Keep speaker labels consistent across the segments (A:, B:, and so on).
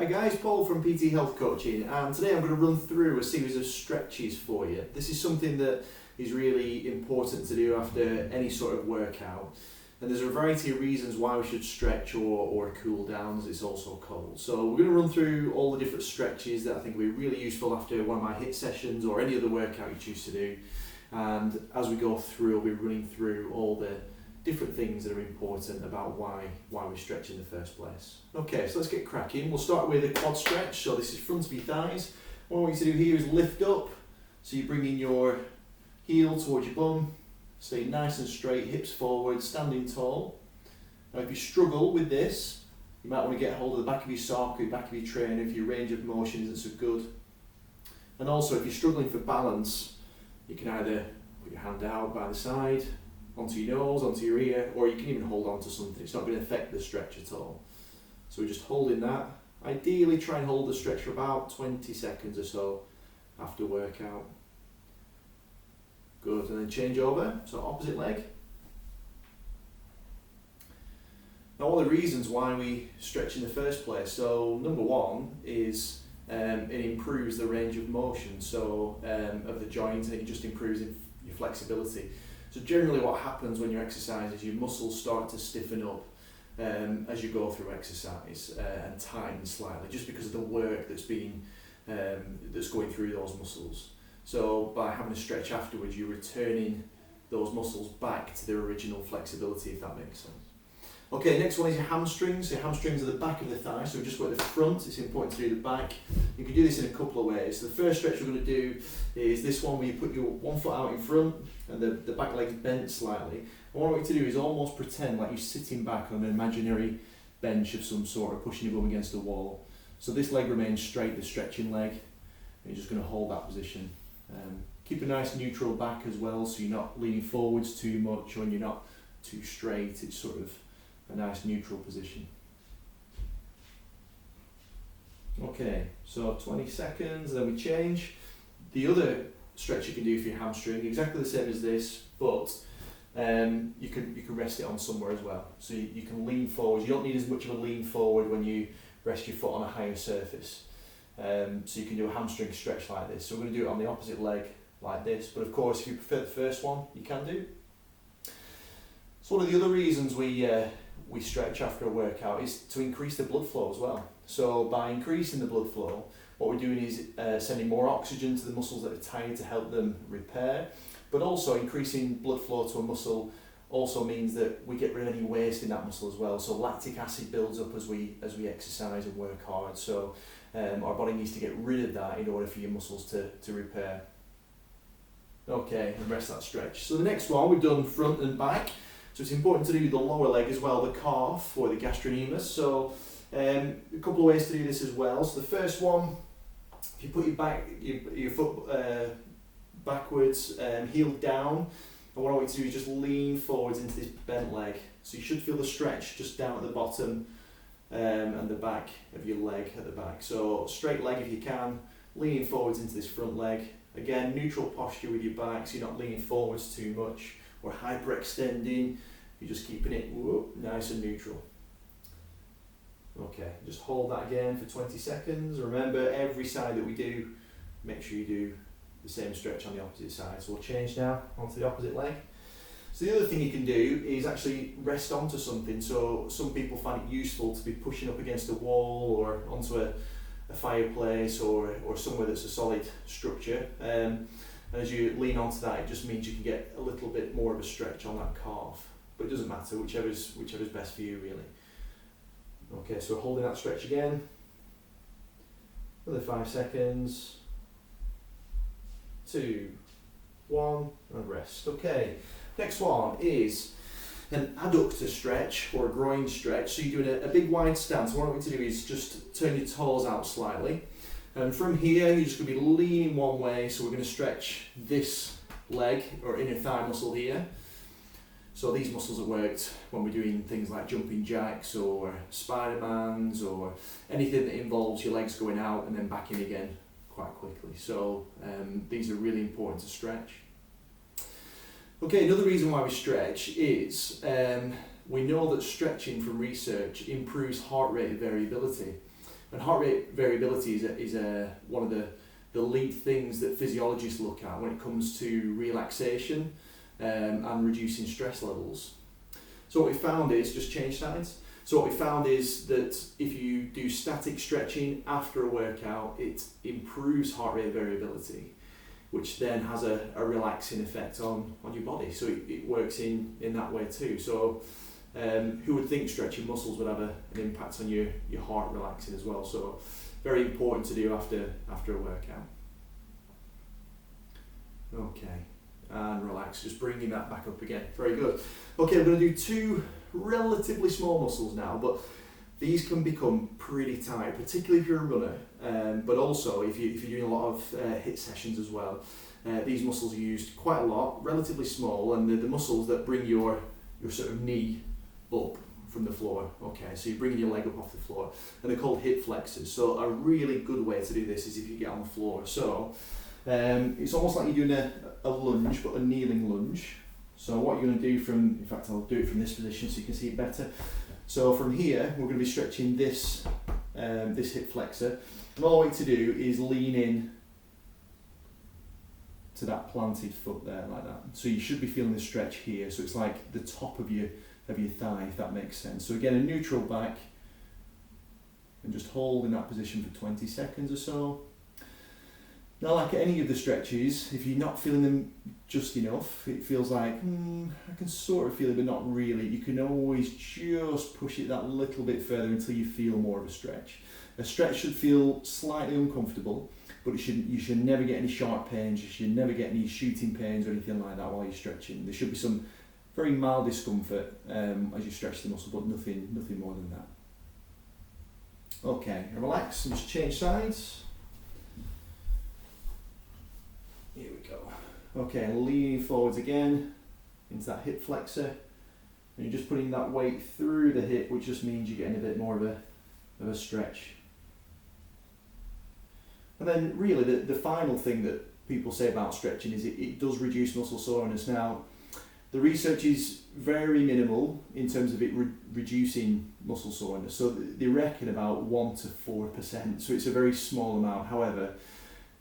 A: Hi guys, Paul from PT Health Coaching, and today I'm going to run through a series of stretches for you. This is something that is really important to do after any sort of workout, and there's a variety of reasons why we should stretch or cool down, as it's also called. So we're going to run through all the different stretches that I think will be really useful after one of my HIIT sessions or any other workout you choose to do, and as we go through I'll be running through all the different things that are important about why we stretch in the first place. Okay, so let's get cracking. We'll start with a quad stretch. So this is front of your thighs. What I want you to do here is lift up. So you're bringing your heel towards your bum, stay nice and straight, hips forward, standing tall. Now if you struggle with this, you might want to get hold of the back of your sock or the back of your trainer if your range of motion isn't so good. And also if you're struggling for balance, you can either put your hand out by the side, onto your nose, onto your ear, or you can even hold on to something. It's not going to affect the stretch at all. So we're just holding that. Ideally try and hold the stretch for about 20 seconds or so after workout. Good, and then change over, so opposite leg. Now all the reasons why we stretch in the first place. So number one is it improves the range of motion of the joint, and it just improves your flexibility. So generally what happens when you exercise is your muscles start to stiffen up as you go through exercise and tighten slightly, just because of the work that's going through those muscles. So by having a stretch afterwards, you're returning those muscles back to their original flexibility, if that makes sense. Okay, next one is your hamstrings. Your hamstrings are the back of the thigh, so just go at the front. It's important to do the back. You can do this in a couple of ways. So the first stretch we're going to do is this one where you put your one foot out in front and the back leg's bent slightly. And what I want you to do is almost pretend like you're sitting back on an imaginary bench of some sort, or pushing your bum against a wall. So this leg remains straight, the stretching leg, and you're just going to hold that position. Keep a nice neutral back as well, so you're not leaning forwards too much or you're not too straight. It's sort of a nice neutral position. Okay, so 20 seconds, then we change. The other stretch you can do for your hamstring, exactly the same as this, but you can rest it on somewhere as well. So you can lean forward. You don't need as much of a lean forward when you rest your foot on a higher surface. So you can do a hamstring stretch like this. So we're going to do it on the opposite leg like this, but of course if you prefer the first one, you can do. So one of the other reasons we stretch after a workout is to increase the blood flow as well. So by increasing the blood flow, what we're doing is sending more oxygen to the muscles that are tired to help them repair, but also increasing blood flow to a muscle also means that we get rid of any waste in that muscle as well. So lactic acid builds up as we exercise and work hard. So our body needs to get rid of that in order for your muscles to repair. Okay, and rest that stretch. So the next one, we've done front and back. So it's important to do the lower leg as well, the calf or the gastrocnemius. So a couple of ways to do this as well. So the first one, if you put your foot backwards, heel down, and what I want you to do is just lean forwards into this bent leg. So you should feel the stretch just down at the bottom and the back of your leg at the back. So straight leg if you can, leaning forwards into this front leg. Again, neutral posture with your back, so you're not leaning forwards too much or hyperextending. You're just keeping it nice and neutral. Okay, just hold that again for 20 seconds. Remember, every side that we do, make sure you do the same stretch on the opposite side. So we'll change now onto the opposite leg. So the other thing you can do is actually rest onto something. So some people find it useful to be pushing up against a wall or onto a fireplace or somewhere that's a solid structure. And as you lean onto that, it just means you can get a little bit more of a stretch on that calf. But it doesn't matter, whichever's best for you really. Okay, so we're holding that stretch again. Another 5 seconds. 2, 1, and rest. Okay, next one is an adductor stretch or a groin stretch. So you're doing a big wide stance. What I want you to do is just turn your toes out slightly. And from here, you're just going to be leaning one way. So we're going to stretch this leg or inner thigh muscle here. So these muscles are worked when we're doing things like jumping jacks or Spider-Mans or anything that involves your legs going out and then back in again quite quickly. So these are really important to stretch. Okay, another reason why we stretch is we know that stretching from research improves heart rate variability. And heart rate variability is one of the lead things that physiologists look at when it comes to relaxation and reducing stress levels. So what we found is, just change sides. So what we found is that if you do static stretching after a workout, it improves heart rate variability, which then has a relaxing effect on your body. So it works in that way too. So who would think stretching muscles would have an impact on your heart relaxing as well? So very important to do after a workout. Okay, and relax, just bringing that back up again. Very good. Okay, we're going to do two relatively small muscles now, but these can become pretty tight, particularly if you're a runner, but also if you're doing a lot of HIIT sessions as well. These muscles are used quite a lot, relatively small, and they're the muscles that bring your sort of knee up from the floor. Okay, so you're bringing your leg up off the floor, and they're called hip flexors. So a really good way to do this is if you get on the floor. So it's almost like you're doing a lunge, but a kneeling lunge. So what you're going to do in fact I'll do it from this position so you can see it better. So from here we're going to be stretching this hip flexor, and all I want you to do is lean in to that planted foot there like that. So you should be feeling the stretch here, so it's like the top of your thigh, if that makes sense. So again, a neutral back, and just hold in that position for 20 seconds or so. Now, like any of the stretches, if you're not feeling them just enough, it feels like, I can sort of feel it, but not really. You can always just push it that little bit further until you feel more of a stretch. A stretch should feel slightly uncomfortable, but you should never get any sharp pains, you should never get any shooting pains or anything like that while you're stretching. There should be some very mild discomfort as you stretch the muscle, but nothing more than that. Okay, relax and just change sides. Here we go. Okay, and leaning forwards again into that hip flexor, and you're just putting that weight through the hip, which just means you're getting a bit more of a stretch. And then really the final thing that people say about stretching is it does reduce muscle soreness. Now, the research is very minimal in terms of it reducing muscle soreness. So they reckon about 1 to 4%. So it's a very small amount. However,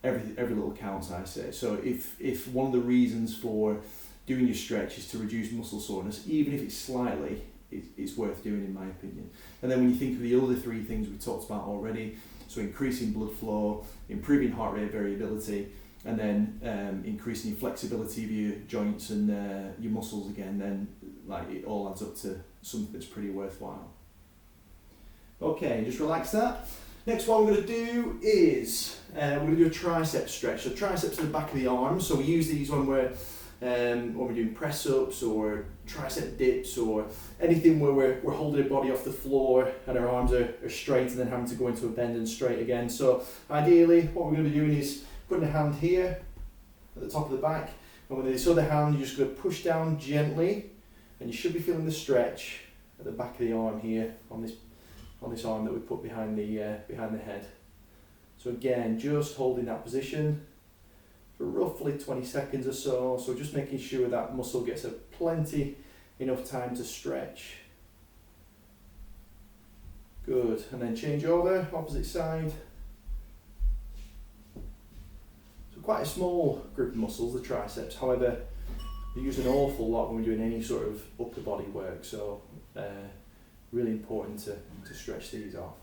A: every little counts, I say. So if one of the reasons for doing your stretch is to reduce muscle soreness, even if it's slightly, it's worth doing in my opinion. And then when you think of the other three things we talked about already, so increasing blood flow, improving heart rate variability, and then increasing your flexibility of your joints and your muscles again, then like it all adds up to something that's pretty worthwhile. Okay, just relax that. Next one we're going to do is we're going to do a tricep stretch. So triceps are the back of the arms. So we use these when we're doing press ups or tricep dips or anything where we're holding our body off the floor and our arms are straight and then having to go into a bend and straight again. So ideally, what we're going to be doing is putting a hand here at the top of the back, and with this other hand you're just going to push down gently, and you should be feeling the stretch at the back of the arm here on this arm that we put behind the head. So again, just holding that position for roughly 20 seconds or so. So just making sure that muscle gets enough time to stretch. Good, and then change over, opposite side. So quite a small group of muscles, the triceps. However, they're used an awful lot when we're doing any sort of upper body work. So really important to stretch these off.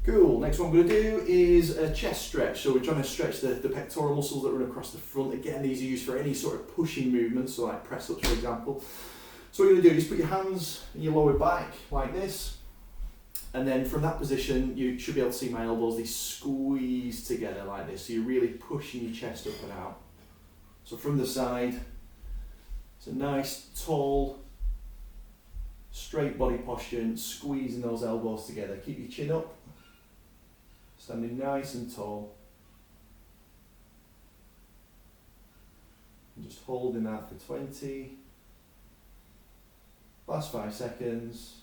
A: Cool, next one we're going to do is a chest stretch. So we're trying to stretch the pectoral muscles that run across the front. Again, these are used for any sort of pushing movements, so like press ups for example. So what you're going to do is put your hands in your lower back like this, and then from that position you should be able to see my elbows, they squeeze together like this, so you're really pushing your chest up and out. So from the side, it's a nice tall straight body posture and squeezing those elbows together. Keep your chin up, standing nice and tall, and just holding that for 20. Last 5 seconds.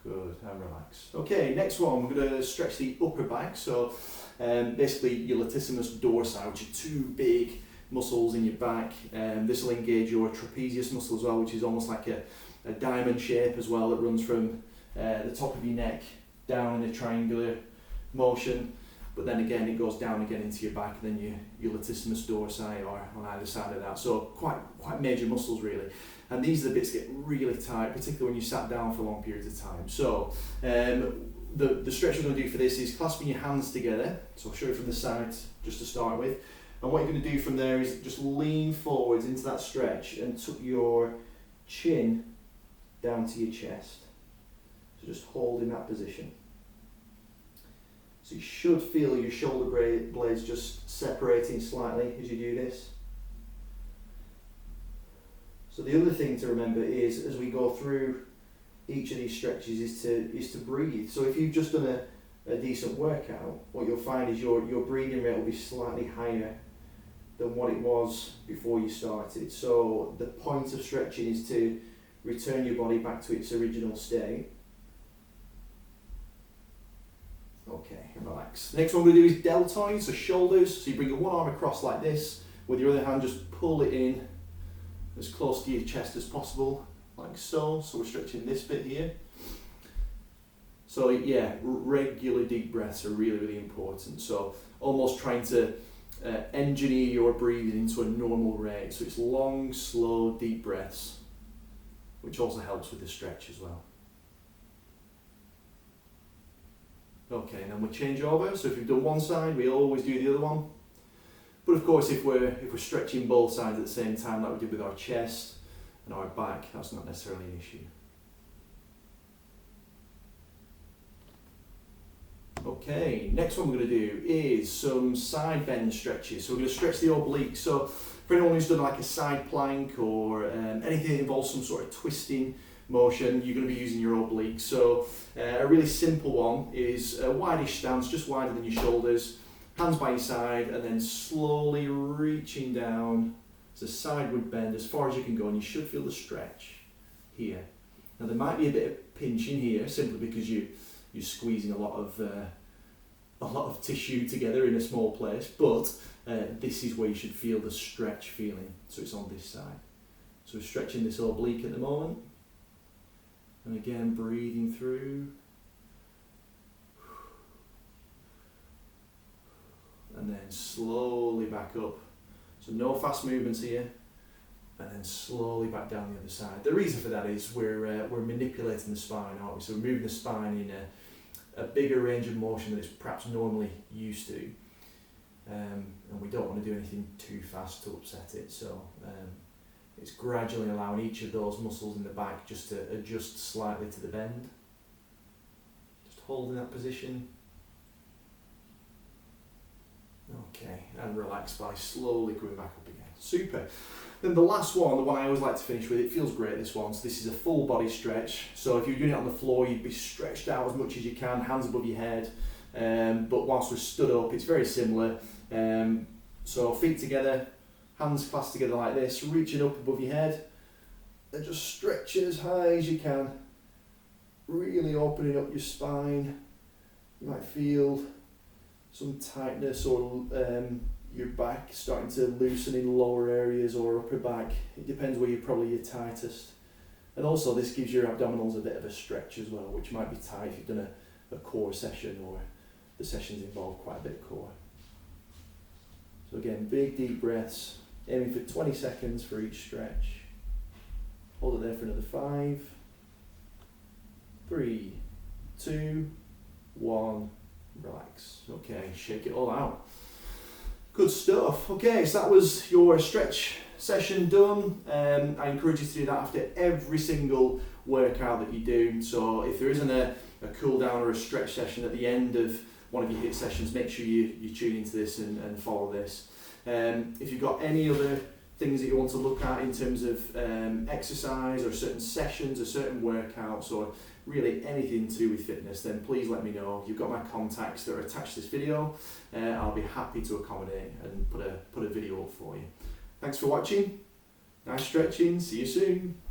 A: Good, and relax. Okay, next one, we're going to stretch the upper back. So basically your latissimus dorsi, which are two big muscles in your back. This will engage your trapezius muscle as well, which is almost like a diamond shape as well that runs from the top of your neck down in a triangular motion, but then again it goes down again into your back, and then your latissimus dorsi are on either side of that. So quite major muscles really. And these are the bits that get really tight, particularly when you sat down for long periods of time. So the stretch we're going to do for this is clasping your hands together. So I'll show you from the side just to start with. And what you're going to do from there is just lean forwards into that stretch and tuck your chin down to your chest. So just hold in that position. So you should feel your shoulder blades just separating slightly as you do this. So the other thing to remember is, as we go through each of these stretches, is to breathe. So if you've just done a decent workout, what you'll find is your breathing rate will be slightly higher than what it was before you started. So the point of stretching is to return your body back to its original state. Okay, and relax. Next one we're going to do is deltoids, so shoulders. So you bring your one arm across like this, with your other hand just pull it in as close to your chest as possible, like so. So we're stretching this bit here. So yeah, regular deep breaths are really, really important. So almost trying to engineer your breathing into a normal rate. So it's long, slow, deep breaths, which also helps with the stretch as well. Okay, and then we change over. So if we've done one side, we always do the other one. But of course, if we're stretching both sides at the same time, like we did with our chest and our back, that's not necessarily an issue. Okay, next one we're going to do is some side bend stretches. So we're going to stretch the obliques. So for anyone who's done like a side plank or anything that involves some sort of twisting motion, you're going to be using your obliques. So a really simple one is a wide-ish stance, just wider than your shoulders, hands by your side, and then slowly reaching down. It's a sideward bend as far as you can go, and you should feel the stretch here. Now there might be a bit of pinching here, simply because you're squeezing a lot of tissue together in a small place, but this is where you should feel the stretch feeling. So it's on this side. So we're stretching this oblique at the moment. And again, breathing through. And then slowly back up. So no fast movements here. And then slowly back down the other side. The reason for that is we're manipulating the spine, aren't we? So we're moving the spine in a bigger range of motion than it's perhaps normally used to. And we don't want to do anything too fast to upset it. So it's gradually allowing each of those muscles in the back just to adjust slightly to the bend. Just holding that position. Okay, and relax by slowly coming back up again. Super. Then the last one, the one I always like to finish with, it feels great, this one. So this is a full body stretch. So if you're doing it on the floor, you'd be stretched out as much as you can, hands above your head. But whilst we're stood up, it's very similar. So feet together, hands clasped together like this, reaching up above your head, and just stretching as high as you can. Really opening up your spine. You might feel some tightness or your back starting to loosen in lower areas or upper back. It depends where you're probably your tightest. And also this gives your abdominals a bit of a stretch as well, which might be tight if you've done a core session or the sessions involve quite a bit of core. So again, big deep breaths, aiming for 20 seconds for each stretch. Hold it there for another 5, 3, 2, 1, relax. Okay, shake it all out. Good stuff. Okay, so that was your stretch session done. I encourage you to do that after every single workout that you do. So if there isn't a cool down or a stretch session at the end of one of your HIIT sessions, make sure you tune into this and follow this. If you've got any other things that you want to look at in terms of exercise or certain sessions or certain workouts or really anything to do with fitness, then please let me know. You've got my contacts that are attached to this video. I'll be happy to accommodate and put a video up for you. Thanks for watching. Nice stretching. See you soon.